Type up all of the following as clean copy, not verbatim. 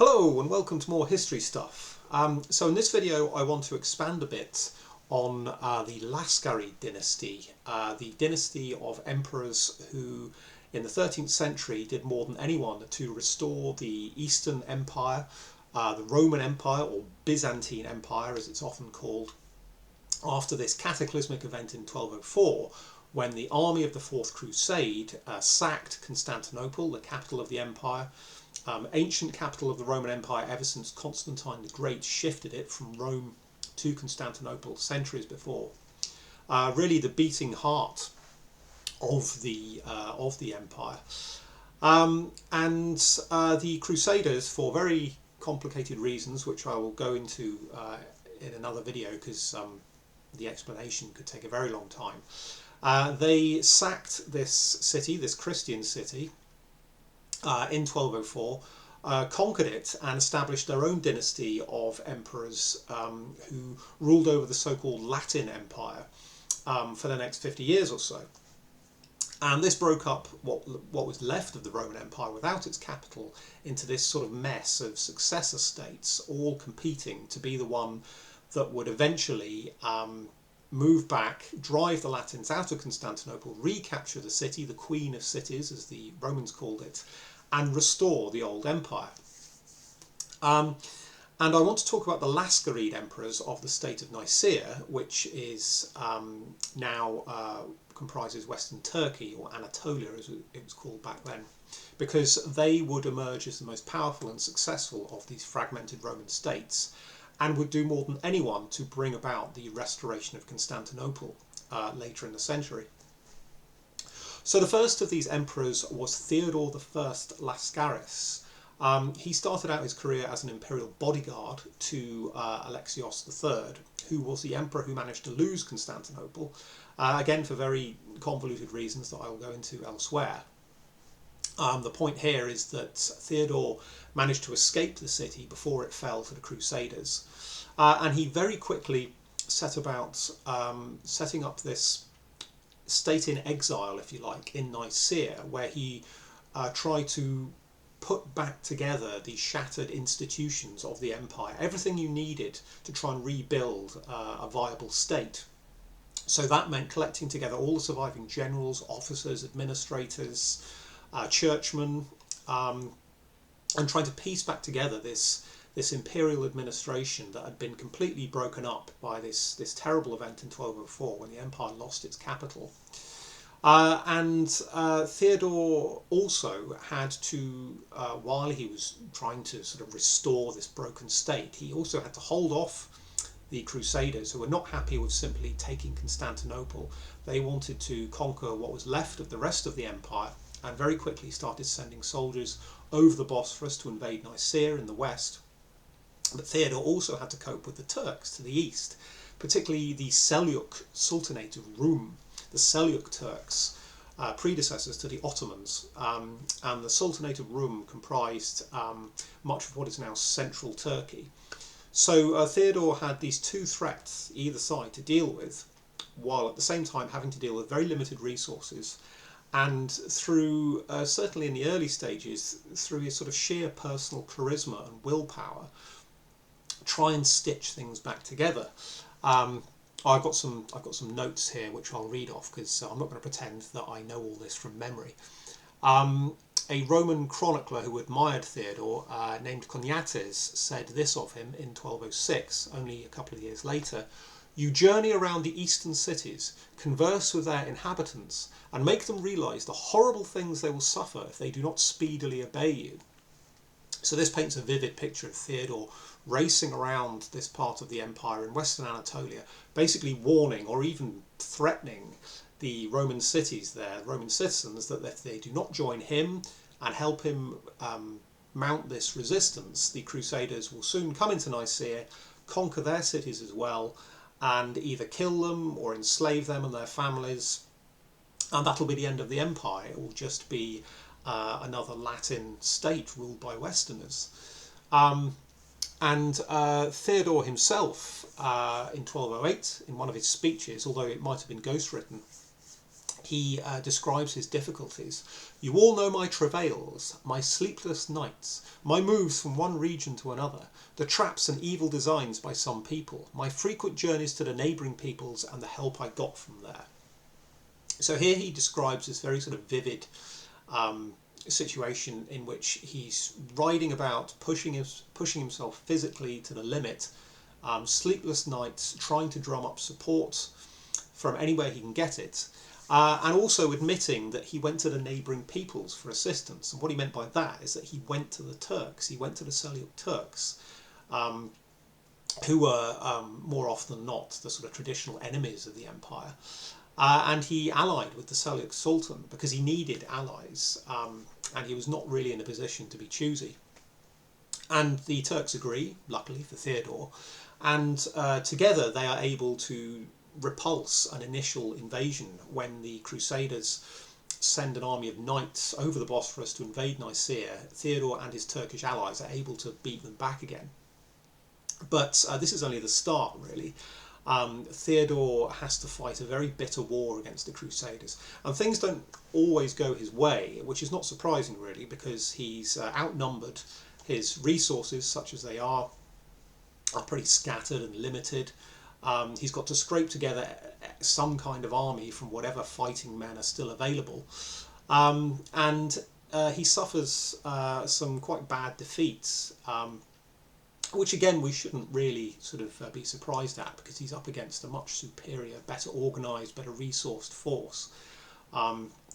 Hello and welcome to more history stuff. So in this video I want to expand a bit on the Laskarid dynasty, the dynasty of emperors who in the 13th century did more than anyone to restore the Eastern Empire, the Roman Empire or Byzantine Empire as it's often called, after this cataclysmic event in 1204 when the army of the Fourth Crusade sacked Constantinople, the capital of the empire. Ancient capital of the Roman Empire ever since Constantine the Great shifted it from Rome to Constantinople centuries before. Really the beating heart of the empire. The Crusaders, for very complicated reasons, which I will go into in another video because the explanation could take a very long time. They sacked this city, this Christian city, in 1204, conquered it and established their own dynasty of emperors who ruled over the so-called Latin Empire for the next 50 years or so. And this broke up what was left of the Roman Empire without its capital into this sort of mess of successor states, all competing to be the one that would eventually move back, drive the Latins out of Constantinople, recapture the city, the Queen of Cities as the Romans called it, and restore the old empire. And I want to talk about the Laskarid emperors of the state of Nicaea, which is now comprises Western Turkey, or Anatolia as it was called back then, because they would emerge as the most powerful and successful of these fragmented Roman states and would do more than anyone to bring about the restoration of Constantinople later in the century. So the first of these emperors was Theodore I Laskaris. He started out his career as an imperial bodyguard to Alexios III, who was the emperor who managed to lose Constantinople, again for very convoluted reasons that I will go into elsewhere. The point here is that Theodore managed to escape the city before it fell to the Crusaders, and he very quickly set about setting up this state in exile, if you like, in Nicaea, where he tried to put back together the shattered institutions of the empire, everything you needed to try and rebuild a viable state. So that meant collecting together all the surviving generals, officers, administrators, churchmen, and trying to piece back together this imperial administration that had been completely broken up by this terrible event in 1204 when the empire lost its capital. Theodore also had to, while he was trying to sort of restore this broken state, he also had to hold off the Crusaders, who were not happy with simply taking Constantinople. They wanted to conquer what was left of the rest of the empire, and very quickly started sending soldiers over the Bosphorus to invade Nicaea in the west. But Theodore also had to cope with the Turks to the east, particularly the Seljuk Sultanate of Rum, the Seljuk Turks, predecessors to the Ottomans. And the Sultanate of Rum comprised much of what is now central Turkey. So Theodore had these two threats either side to deal with, while at the same time having to deal with very limited resources. And through, certainly in the early stages, through his sort of sheer personal charisma and willpower, try and stitch things back together. I've got some notes here which I'll read off because I'm not going to pretend that I know all this from memory. A Roman chronicler who admired Theodore, named Cognates, said this of him in 1206, only a couple of years later: "You journey around the eastern cities, converse with their inhabitants, and make them realise the horrible things they will suffer if they do not speedily obey you." So this paints a vivid picture of Theodore racing around this part of the empire in Western Anatolia, basically warning or even threatening the Roman cities there, Roman citizens, that if they do not join him and help him mount this resistance, the Crusaders will soon come into Nicaea, conquer their cities as well, and either kill them or enslave them and their families, and that'll be the end of the empire. It will just be another Latin state ruled by Westerners. Theodore himself, in 1208, in one of his speeches, although it might have been ghostwritten, he describes his difficulties. "You all know my travails, my sleepless nights, my moves from one region to another, the traps and evil designs by some people, my frequent journeys to the neighbouring peoples and the help I got from there." So here he describes this very sort of vivid situation in which he's riding about, pushing himself physically to the limit, sleepless nights, trying to drum up support from anywhere he can get it, and also admitting that he went to the neighbouring peoples for assistance. And what he meant by that is that he went to the Turks, he went to the Seljuk Turks, who were more often than not the sort of traditional enemies of the empire. And he allied with the Seljuk Sultan because he needed allies, and he was not really in a position to be choosy. And the Turks agree, luckily for Theodore, and together they are able to repulse an initial invasion when the Crusaders send an army of knights over the Bosphorus to invade Nicaea. Theodore and his Turkish allies are able to beat them back again. But this is only the start, really. Theodore has to fight a very bitter war against the Crusaders, and things don't always go his way, which is not surprising really, because he's outnumbered. His resources, such as they are pretty scattered and limited. He's got to scrape together some kind of army from whatever fighting men are still available, and he suffers some quite bad defeats, which again we shouldn't really sort of be surprised at, because he's up against a much superior, better organised, better resourced force.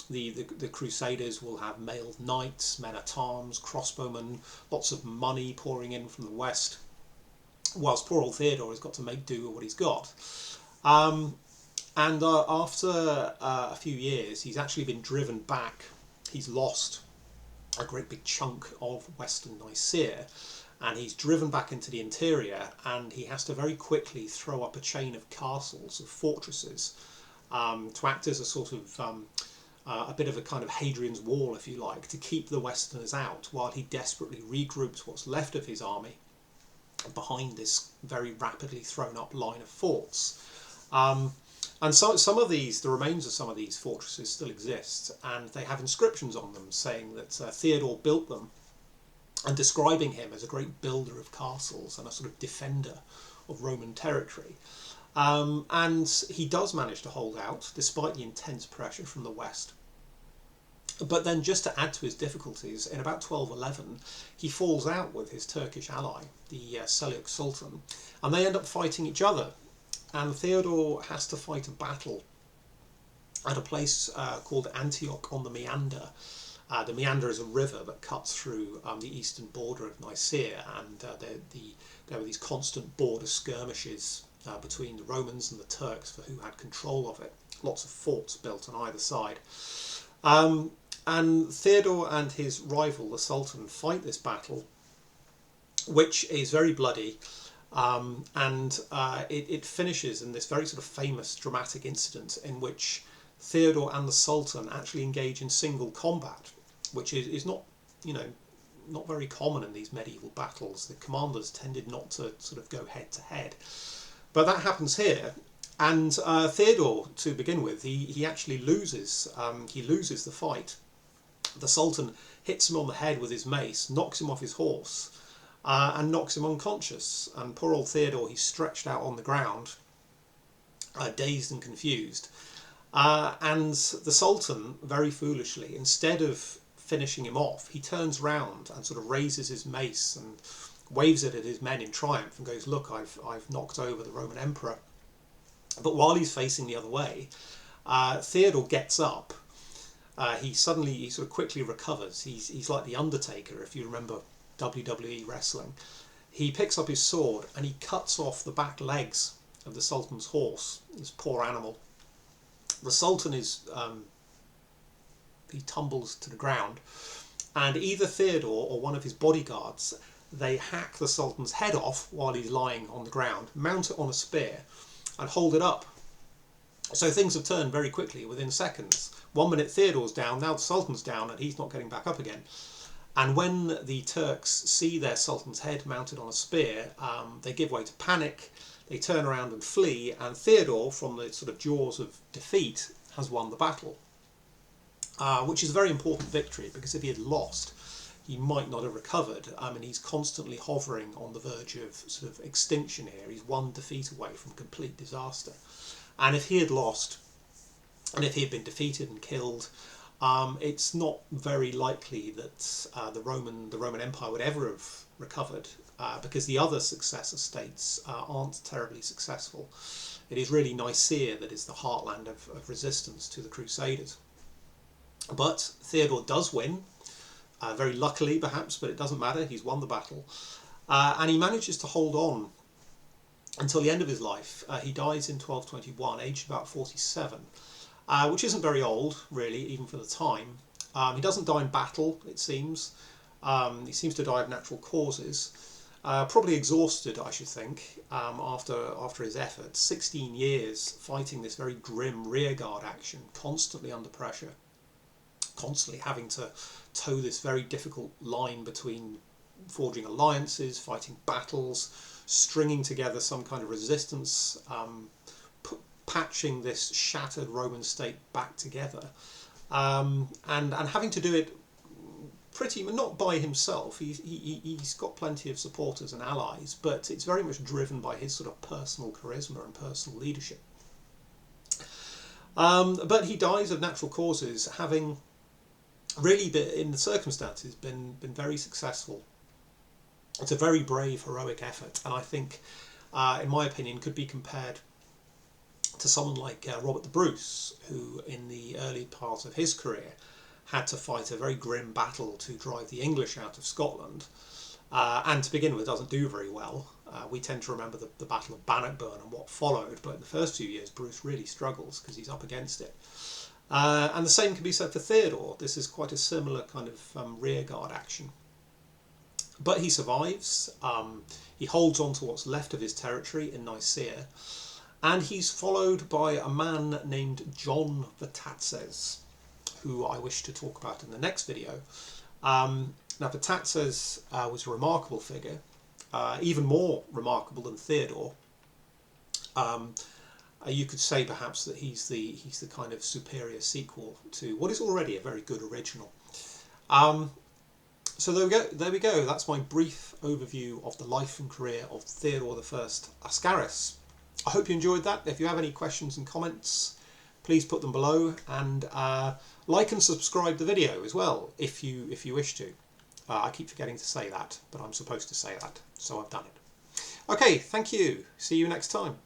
The Crusaders will have mailed knights, men-at-arms, crossbowmen, lots of money pouring in from the west, whilst poor old Theodore has got to make do with what he's got. And after a few years, he's actually been driven back. He's lost a great big chunk of western Nicaea, and he's driven back into the interior, and he has to very quickly throw up a chain of castles, of fortresses, to act as a sort of a bit of a kind of Hadrian's Wall, if you like, to keep the Westerners out, while he desperately regroups what's left of his army behind this very rapidly thrown up line of forts. And so some of these, the remains of some of these fortresses still exist, and they have inscriptions on them saying that Theodore built them, and describing him as a great builder of castles and a sort of defender of Roman territory. And he does manage to hold out despite the intense pressure from the west. But then, just to add to his difficulties, in about 1211 he falls out with his Turkish ally, the Seljuk Sultan, and they end up fighting each other, and Theodore has to fight a battle at a place called Antioch on the Meander. The Meander is a river that cuts through the eastern border of Nicaea, and there were these constant border skirmishes between the Romans and the Turks for who had control of it. Lots of forts built on either side. And Theodore and his rival, the Sultan, fight this battle, which is very bloody, and it finishes in this very sort of famous dramatic incident in which Theodore and the Sultan actually engage in single combat, which is not, not very common in these medieval battles. The commanders tended not to sort of go head to head. But that happens here, and Theodore, to begin with, he actually loses. He loses the fight. The Sultan hits him on the head with his mace, knocks him off his horse, and knocks him unconscious. And poor old Theodore, he's stretched out on the ground, dazed and confused. And the Sultan, very foolishly, instead of finishing him off, he turns round and sort of raises his mace and waves it at his men in triumph and goes, "Look, I've knocked over the Roman emperor." But while he's facing the other way, Theodore gets up. He sort of quickly recovers. He's like the Undertaker, if you remember WWE wrestling. He picks up his sword and he cuts off the back legs of the Sultan's horse, this poor animal. The Sultan he tumbles to the ground, and either Theodore or one of his bodyguards, they hack the Sultan's head off while he's lying on the ground, mount it on a spear, and hold it up. So things have turned very quickly, within seconds. 1 minute Theodore's down, now the Sultan's down, and he's not getting back up again. And when the Turks see their Sultan's head mounted on a spear, they give way to panic, they turn around and flee, and Theodore, from the sort of jaws of defeat, has won the battle. which is a very important victory, because if he had lost, he might not have recovered. And he's constantly hovering on the verge of sort of extinction here. He's one defeat away from complete disaster. And if he had lost, and if he had been defeated and killed, it's not very likely that the Roman Empire would ever have recovered, because the other successor states aren't terribly successful. It is really Nicaea that is the heartland of resistance to the Crusaders. But Theodore does win, very luckily perhaps, but it doesn't matter, he's won the battle. And he manages to hold on until the end of his life. He dies in 1221, aged about 47, which isn't very old, really, even for the time. He doesn't die in battle, it seems. He seems to die of natural causes. Probably exhausted, I should think, after his efforts. 16 years fighting this very grim rearguard action, constantly under pressure, constantly having to toe this very difficult line between forging alliances, fighting battles, stringing together some kind of resistance, patching this shattered Roman state back together, and having to do it pretty not by himself. He's got plenty of supporters and allies, but it's very much driven by his sort of personal charisma and personal leadership. But he dies of natural causes, having really been, in the circumstances, been very successful. It's a very brave, heroic effort, and I think, in my opinion, could be compared to someone like Robert the Bruce, who in the early part of his career had to fight a very grim battle to drive the English out of Scotland, and to begin with doesn't do very well. We tend to remember the Battle of Bannockburn and what followed, but in the first few years Bruce really struggles because he's up against it. And the same can be said for Theodore. This is quite a similar kind of rearguard action. But he survives, he holds on to what's left of his territory in Nicaea, and he's followed by a man named John Vatatzes, who I wish to talk about in the next video. Now, Vatatzes was a remarkable figure, even more remarkable than Theodore. You could say perhaps that he's the kind of superior sequel to what is already a very good original. So there we go. That's my brief overview of the life and career of Theodore I Laskaris. I hope you enjoyed that. If you have any questions and comments, please put them below, and like and subscribe the video as well if you wish to. I keep forgetting to say that, but I'm supposed to say that, so I've done it. Okay, thank you. See you next time.